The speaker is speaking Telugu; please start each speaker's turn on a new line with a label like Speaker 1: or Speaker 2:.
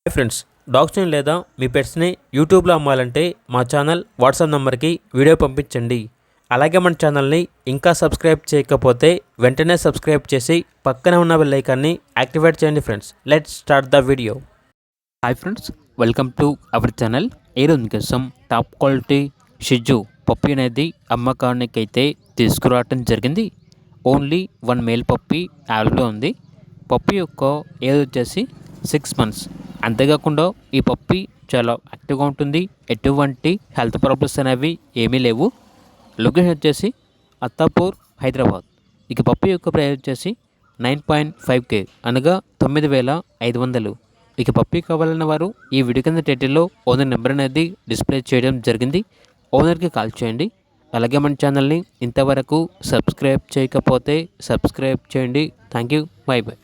Speaker 1: హాయ్ ఫ్రెండ్స్, డాగ్స్ని లేదా మీ పెట్స్ని యూట్యూబ్లో అమ్మాలంటే మా ఛానల్ వాట్సాప్ నెంబర్కి వీడియో పంపించండి. అలాగే మన ఛానల్ని ఇంకా సబ్స్క్రైబ్ చేయకపోతే వెంటనే సబ్స్క్రైబ్ చేసి పక్కనే ఉన్న బెల్ ఐకాన్ని యాక్టివేట్ చేయండి. Friends, let's start the video. Hi friends, welcome to our channel. ఈరోజు కోసం టాప్ క్వాలిటీ షిజు పప్పి అనేది అమ్మకానికి అయితే తీసుకురావటం జరిగింది. ఓన్లీ 1 మేల్ పప్పి అవైలబుల్ ఉంది. పప్పి యొక్క ఏజ్ వచ్చేసి 6 మంత్స్. అంతేకాకుండా ఈ పప్పి చాలా యాక్టివ్గా ఉంటుంది. ఎటువంటి హెల్త్ ప్రాబ్లమ్స్ అనేవి ఏమీ లేవు. లొకేషన్ వచ్చేసి అత్తాపూర్, హైదరాబాద్. ఇక పప్పి యొక్క ప్రైస్ వచ్చేసి 9.5K అనగా 9,500. ఇక పప్పి కావాలన్న వారు ఈ వీడియో కింద టైటిల్లో ఓనర్ నెంబర్ అనేది డిస్ప్లే చేయడం జరిగింది. ఓనర్కి కాల్ చేయండి. అలాగే మన ఛానల్ని ఇంతవరకు సబ్స్క్రైబ్ చేయకపోతే సబ్స్క్రైబ్ చేయండి. Thank you. By by.